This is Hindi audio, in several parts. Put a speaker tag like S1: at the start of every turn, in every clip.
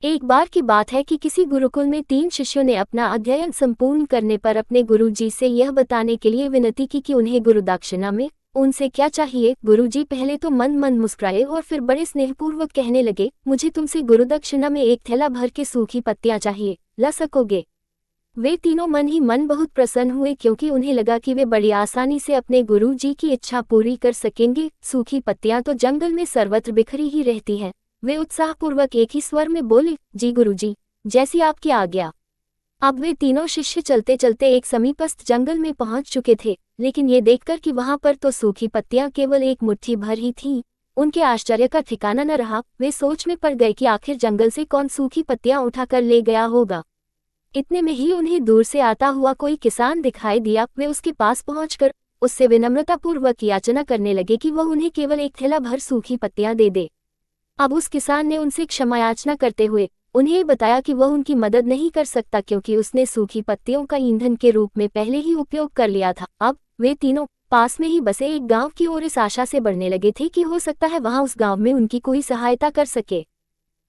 S1: एक बार की बात है कि किसी गुरुकुल में 3 शिष्यों ने अपना अध्ययन संपूर्ण करने पर अपने गुरुजी से यह बताने के लिए विनती की कि उन्हें गुरुदक्षिणा में उनसे क्या चाहिए। गुरुजी पहले तो मन मन मुस्कुराए और फिर बड़े स्नेहपूर्वक कहने लगे, मुझे तुमसे गुरुदक्षिणा में एक थैला भर के सूखी पत्तियां चाहिए, ला सकोगे? वे तीनों मन ही मन बहुत प्रसन्न हुए क्योंकि उन्हें लगा कि वे बड़ी आसानी से अपने गुरुजी की इच्छा पूरी कर सकेंगे। सूखी पत्तियां तो जंगल में सर्वत्र बिखरी ही रहती हैं। वे उत्साहपूर्वक एक ही स्वर में बोले, जी गुरुजी, जैसी आपकी आज्ञा। अब वे तीनों शिष्य चलते चलते एक समीपस्थ जंगल में पहुंच चुके थे, लेकिन ये देखकर कि वहां पर तो सूखी पत्तियां केवल एक मुट्ठी भर ही थीं, उनके आश्चर्य का ठिकाना न रहा। वे सोच में पड़ गए कि आखिर जंगल से कौन सूखी पत्तियां उठाकर ले गया होगा। इतने में ही उन्हें दूर से आता हुआ कोई किसान दिखाई दिया। वे उसके पास पहुंचकर उससे विनम्रतापूर्वक याचना करने लगे कि वह उन्हें केवल एक थैला भर सूखी पत्तियां दे दे। अब उस किसान ने उनसे क्षमा याचना करते हुए उन्हें बताया कि वह उनकी मदद नहीं कर सकता क्योंकि उसने सूखी पत्तियों का ईंधन के रूप में पहले ही उपयोग कर लिया था। अब वे तीनों पास में ही बसे एक गांव की ओर इस आशा से बढ़ने लगे थे कि हो सकता है वहां उस गांव में उनकी कोई सहायता कर सके।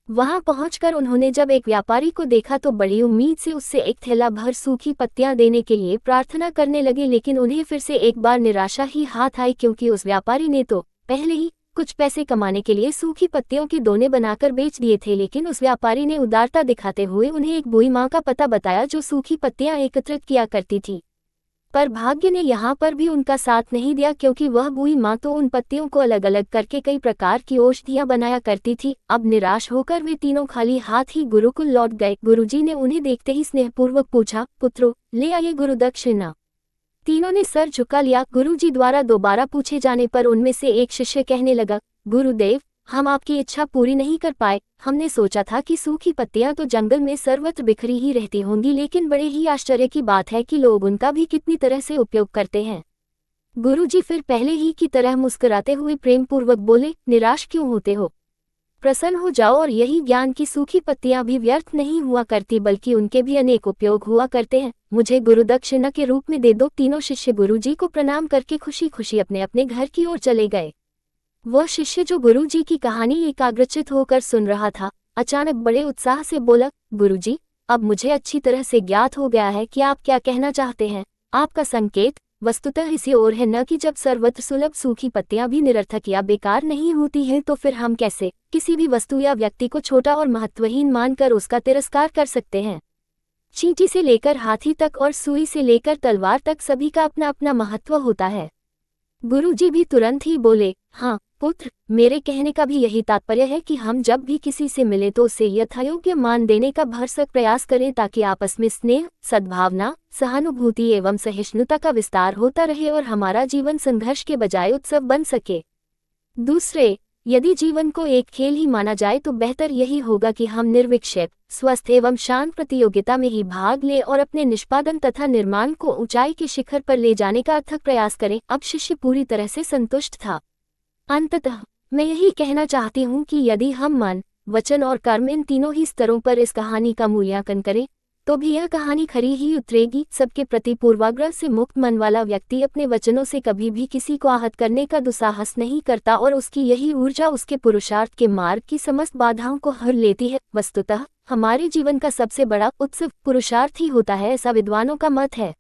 S1: वहां पहुंचकर उन्होंने जब एक व्यापारी को देखा तो बड़ी उम्मीद से उससे एक थैला भर सूखी पत्तियां देने के लिए प्रार्थना करने लगे, लेकिन उन्हें फिर से एक बार निराशा ही हाथ आई क्योंकि उस व्यापारी ने तो पहले ही कुछ पैसे कमाने के लिए सूखी पत्तियों के दोने बनाकर बेच दिए थे। लेकिन उस व्यापारी ने उदारता दिखाते हुए उन्हें एक बूढ़ी माँ का पता बताया जो सूखी पत्तियां एकत्रित किया करती थी। पर भाग्य ने यहाँ पर भी उनका साथ नहीं दिया क्योंकि वह बूढ़ी माँ तो उन पत्तियों को अलग अलग करके कई प्रकार की औषधियां बनाया करती थी। अब निराश होकर वे तीनों खाली हाथ ही गुरुकुल लौट गए। गुरुजी ने उन्हें देखते ही स्नेहपूर्वक पूछा, पुत्रो, ले आइए गुरुदक्षिणा। तीनों ने सर झुका लिया। गुरुजी द्वारा दोबारा पूछे जाने पर उनमें से एक शिष्य कहने लगा, गुरुदेव, हम आपकी इच्छा पूरी नहीं कर पाए। हमने सोचा था कि सूखी पत्तियां तो जंगल में सर्वत्र बिखरी ही रहती होंगी, लेकिन बड़े ही आश्चर्य की बात है कि लोग उनका भी कितनी तरह से उपयोग करते हैं। गुरुजी फिर पहले ही की तरह मुस्कुराते हुए प्रेम पूर्वक बोले, निराश क्यों होते हो? प्रसन्न हो जाओ और यही ज्ञान की सूखी पत्तियां भी व्यर्थ नहीं हुआ करती बल्कि उनके भी अनेक उपयोग हुआ करते हैं। मुझे गुरुदक्षिणा के रूप में दे दो। तीनों शिष्य गुरुजी को प्रणाम करके खुशी खुशी अपने अपने घर की ओर चले गए। वह शिष्य जो गुरुजी की कहानी एकाग्रचित होकर सुन रहा था, अचानक बड़े उत्साह से बोला, गुरुजी, अब मुझे अच्छी तरह से ज्ञात हो गया है कि आप क्या कहना चाहते हैं। आपका संकेत वस्तुतः इसी ओर है, न कि जब सर्वत्र सुलभ सूखी पत्तियां भी निरर्थक या बेकार नहीं होती हैं तो फिर हम कैसे किसी भी वस्तु या व्यक्ति को छोटा और महत्वहीन मानकर उसका तिरस्कार कर सकते हैं। चींटी से लेकर हाथी तक और सुई से लेकर तलवार तक सभी का अपना अपना महत्व होता है। गुरुजी भी तुरंत ही बोले, हाँ पुत्र, मेरे कहने का भी यही तात्पर्य है कि हम जब भी किसी से मिले तो उसे यथायोग्य मान देने का भरसक प्रयास करें ताकि आपस में स्नेह, सद्भावना, सहानुभूति एवं सहिष्णुता का विस्तार होता रहे और हमारा जीवन संघर्ष के बजाय उत्सव बन सके। दूसरे, यदि जीवन को एक खेल ही माना जाए तो बेहतर यही होगा कि हम निर्विक्षेप, स्वस्थ एवं शांत प्रतियोगिता में ही भाग लें और अपने निष्पादन तथा निर्माण को ऊंचाई के शिखर पर ले जाने का अथक प्रयास करें। अब शिष्य पूरी तरह से संतुष्ट था। अंततः मैं यही कहना चाहती हूँ कि यदि हम मन, वचन और कर्म इन तीनों ही स्तरों पर इस कहानी का मूल्यांकन करें तो भी यह कहानी खरी ही उतरेगी। सबके प्रति पूर्वाग्रह से मुक्त मन वाला व्यक्ति अपने वचनों से कभी भी किसी को आहत करने का दुस्साहस नहीं करता और उसकी यही ऊर्जा उसके पुरुषार्थ के मार्ग की समस्त बाधाओं को हर लेती है। वस्तुतः हमारे जीवन का सबसे बड़ा उत्सव पुरुषार्थ ही होता है, ऐसा विद्वानों का मत है।